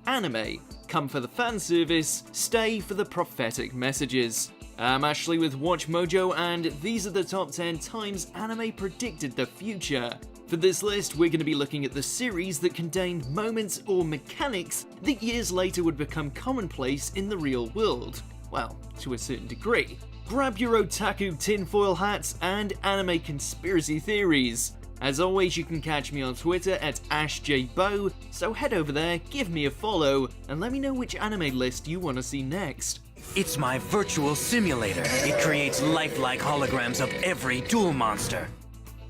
anime. Come for the fan service, stay for the prophetic messages. I'm Ashley with Watch Mojo, and these are the top 10 times anime predicted the future. For this list, we're going to be looking at the series that contained moments or mechanics that years later would become commonplace in the real world. Well, to a certain degree. Grab your otaku tinfoil hats and anime conspiracy theories. As always, you can catch me on Twitter at AshJBow, so head over there, give me a follow, and let me know which anime list you want to see next. It's my virtual simulator. It creates lifelike holograms of every duel monster.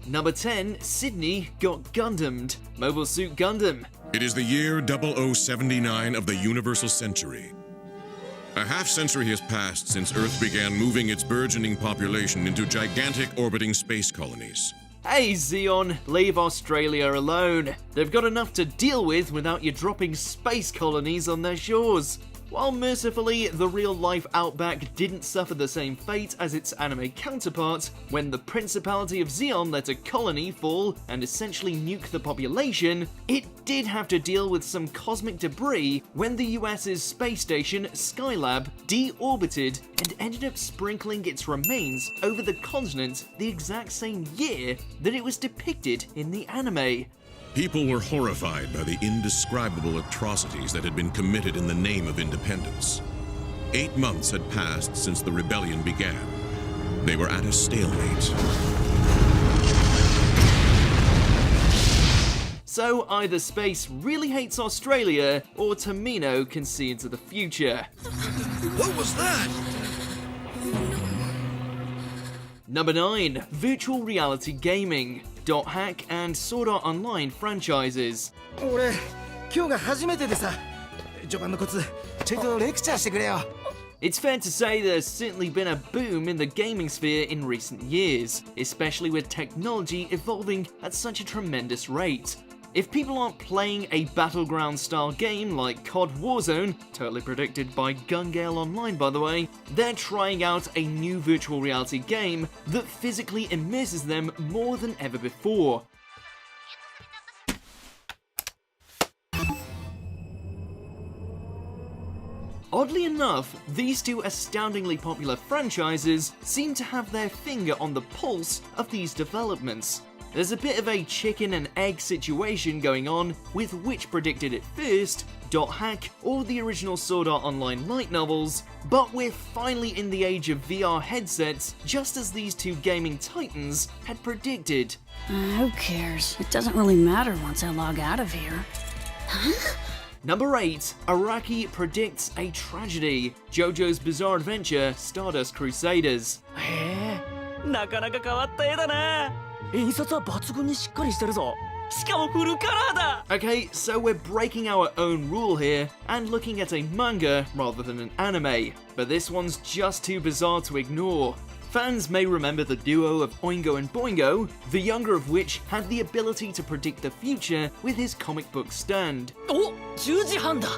Number 10, Sydney got Gundammed. Mobile Suit Gundam. It is the year 0079 of the Universal Century. A half-century has passed since Earth began moving its burgeoning population into gigantic orbiting space colonies. Hey Zeon, leave Australia alone. They've got enough to deal with without you dropping space colonies on their shores. While mercifully, the real-life Outback didn't suffer the same fate as its anime counterpart, when the Principality of Zeon let a colony fall and essentially nuke the population, it did have to deal with some cosmic debris when the US's space station, Skylab, deorbited and ended up sprinkling its remains over the continent the exact same year that it was depicted in the anime. People were horrified by the indescribable atrocities that had been committed in the name of independence. 8 months had passed since the rebellion began. They were at a stalemate. So either space really hates Australia, or Tamino can see into the future. What was that? Number 9, Virtual Reality Gaming. Dot Hack and Sword Art Online franchises. 俺今日が初めてでさ序盤のコツちょっとレクチャーしてくれよ It's fair to say there's certainly been a boom in the gaming sphere in recent years, especially with technology evolving at such a tremendous rate. If people aren't playing a battleground-style game like COD Warzone, totally predicted by Gun Gale Online by the way, they're trying out a new virtual reality game that physically immerses them more than ever before. Oddly enough, these two astoundingly popular franchises seem to have their finger on the pulse of these developments. There's a bit of a chicken and egg situation going on with which predicted it first, Dot Hack or the original Sword Art Online light novels, but we're finally in the age of VR headsets just as these two gaming titans had predicted. Who cares? It doesn't really matter once I log out of here. Number 8, Araki predicts a tragedy. JoJo's Bizarre Adventure Stardust Crusaders. へえ、なかなか変わった絵だな。印刷は抜群にしっかりしてるぞ。しかもフルカラーだ。 Okay, so we're breaking our own rule here and looking at a manga rather than an anime, but this one's just too bizarre to ignore. Fans may remember the duo of Oingo and Boingo, the younger of which had the ability to predict the future with his comic book stand. お、10時半だ。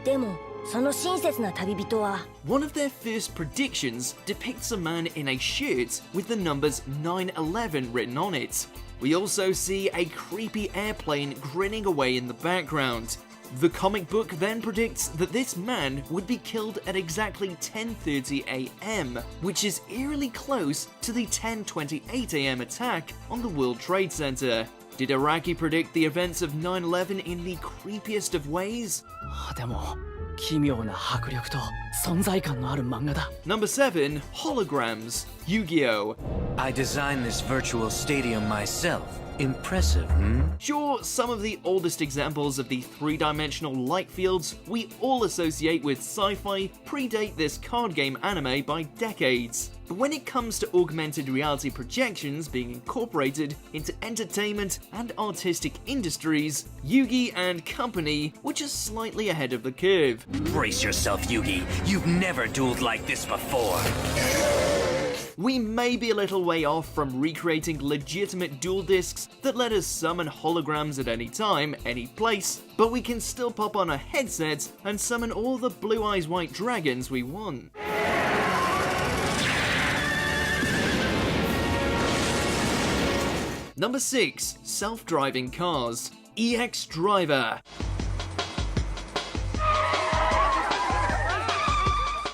でもその親切な旅人は One of their first predictions depicts a man in a shirt with the numbers 911 written on it. We also see a creepy airplane grinning away in the background. The comic book then predicts that this man would be killed at exactly 10:30 AM, which is eerily close to the 10:28 AM attack on the World Trade Center. Did Araki predict the events of 9/11 in the creepiest of ways? でも奇妙な迫力と存在感のある漫画だ。Number 7, Holograms, Yu-Gi-Oh! I designed this virtual stadium myself. Impressive, hmm? Sure, some of the oldest examples of the three-dimensional light fields we all associate with sci-fi predate this card game anime by decades. But when it comes to augmented reality projections being incorporated into entertainment and artistic industries, Yugi and company were just slightly ahead of the curve. Brace yourself, Yugi. You've never dueled like this before. We may be a little way off from recreating legitimate dual discs that let us summon holograms at any time, any place, but we can still pop on a headset and summon all the Blue Eyes White Dragons we want. Number 6, self-driving cars. EX Driver.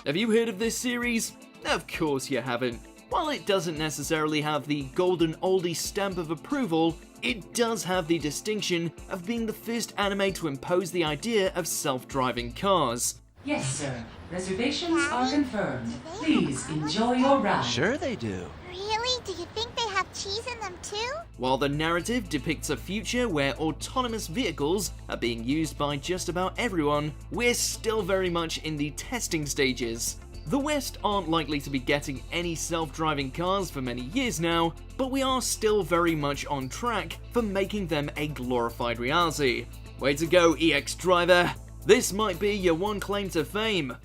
Have you heard of this series? Of course you haven't. While it doesn't necessarily have the golden oldie stamp of approval, it does have the distinction of being the first anime to impose the idea of self-driving cars. Yes, sir. Reservations are confirmed. Please enjoy your ride. Sure they do. Really? Do you think they have cheese in them too? While the narrative depicts a future where autonomous vehicles are being used by just about everyone, we're still very much in the testing stages. The West aren't likely to be getting any self-driving cars for many years now, but we are still very much on track for making them a glorified reality. Way to go, EX Driver! This might be your one claim to fame.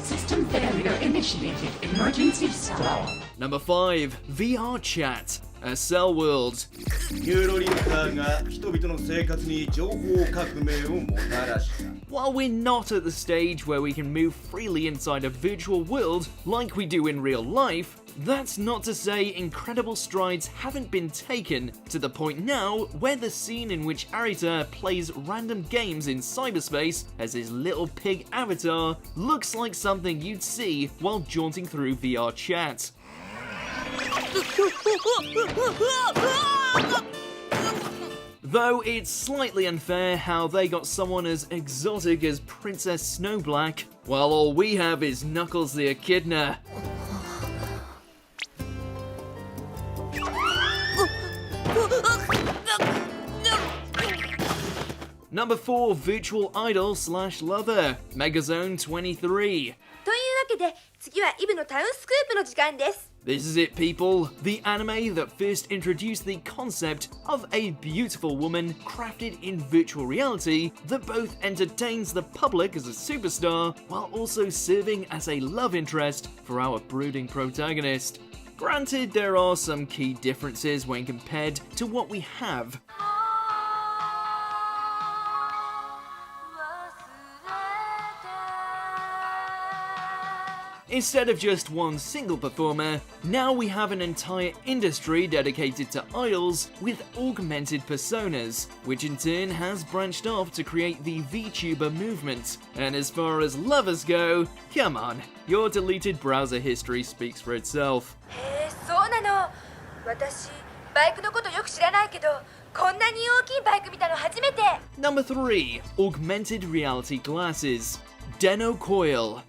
System failure initiated. Emergency stop. Number 5. VR Chat, a Cell World. ニューロリンカーが人々の生活に情報革命をもたらした。 While we're not at the stage where we can move freely inside a virtual world like we do in real life, that's not to say incredible strides haven't been taken to the point now where the scene in which Arita plays random games in cyberspace as his little pig avatar looks like something you'd see while jaunting through VR Chat. Though it's slightly unfair how they got someone as exotic as Princess Snowblack, while all we have is Knuckles the Echidna. Number 4, Virtual Idol / Lover, Megazone 23. というわけで、次はイブのタウンスクープの時間です。 This is it, people. The anime that first introduced the concept of a beautiful woman crafted in virtual reality that both entertains the public as a superstar while also serving as a love interest for our brooding protagonist. Granted, there are some key differences when compared to what we have. Instead of just one single performer, now we have an entire industry dedicated to idols with augmented personas, which in turn has branched off to create the VTuber movement. And as far as lovers go, come on, your deleted browser history speaks for itself. へえ、そうなの。私、バイクのことよく知らないけど、こんなに大きいバイク見たの初めて。 Number 3. Augmented Reality Glasses, Deno Coil.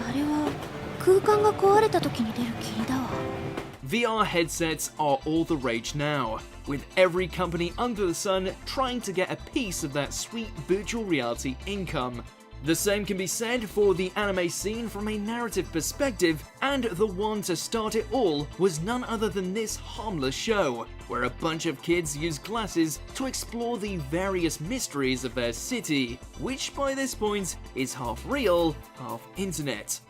あれは空間が壊れた時に出る霧だわ。 VR headsets are all the rage now, with every company under the sun trying to get a piece of that sweet virtual reality income. The same can be said for the anime scene from a narrative perspective, and the one to start it all was none other than this harmless show, where a bunch of kids use glasses to explore the various mysteries of their city, which by this point is half real, half internet.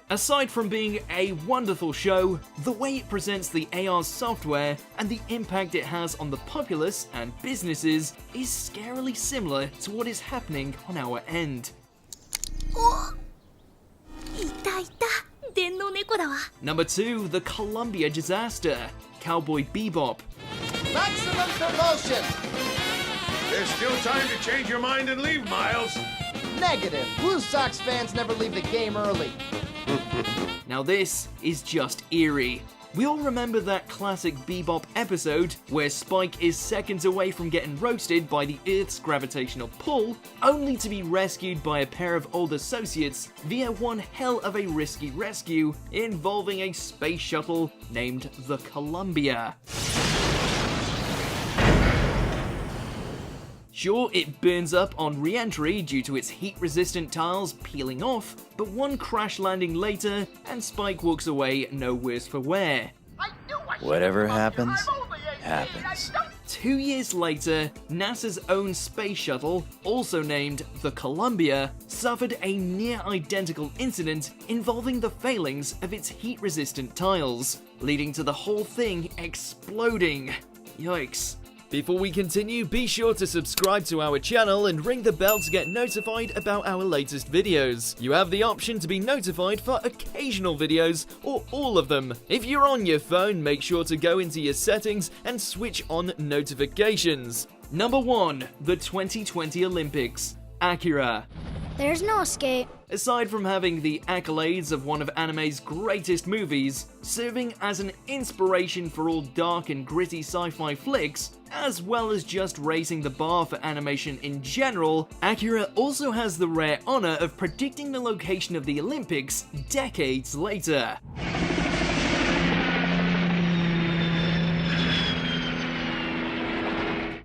Aside from being a wonderful show, the way it presents the AR software and the impact it has on the populace and businesses is scarily similar to what is happening on our end. いたいた、電脳猫だわ。 Number 2, the Columbia disaster, Cowboy Bebop. Maximum promotion! There's still time to change your mind and leave, Miles. Negative. Blue Sox fans never leave the game early. Now this is just eerie. We all remember that classic Bebop episode where Spike is seconds away from getting roasted by the Earth's gravitational pull, only to be rescued by a pair of old associates via one hell of a risky rescue involving a space shuttle named the Columbia. Sure, it burns up on re-entry due to its heat-resistant tiles peeling off, but one crash landing later, and Spike walks away no worse for wear. Whatever happens, happens. 2 years later, NASA's own space shuttle, also named the Columbia, suffered a near-identical incident involving the failings of its heat-resistant tiles, leading to the whole thing exploding. Yikes. Before we continue, be sure to subscribe to our channel and ring the bell to get notified about our latest videos. You have the option to be notified for occasional videos or all of them. If you're on your phone, make sure to go into your settings and switch on notifications. Number 1. The 2020 Olympics. Akira. There's no escape. Aside from having the accolades of one of anime's greatest movies, serving as an inspiration for all dark and gritty sci-fi flicks, as well as just raising the bar for animation in general, Akira also has the rare honor of predicting the location of the Olympics decades later.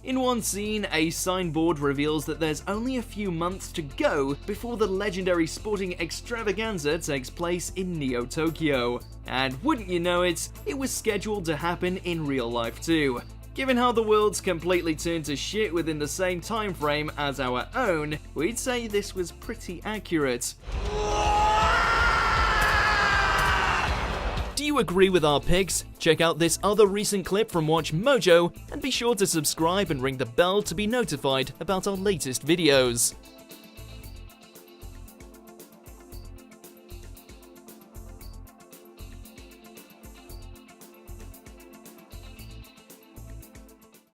In one scene, a signboard reveals that there's only a few months to go before the legendary sporting extravaganza takes place in Neo Tokyo. And wouldn't you know it, it was scheduled to happen in real life too. Given how the world's completely turned to shit within the same time frame as our own, we'd say this was pretty accurate. Do you agree with our picks? Check out this other recent clip from Watch Mojo, and be sure to subscribe and ring the bell to be notified about our latest videos.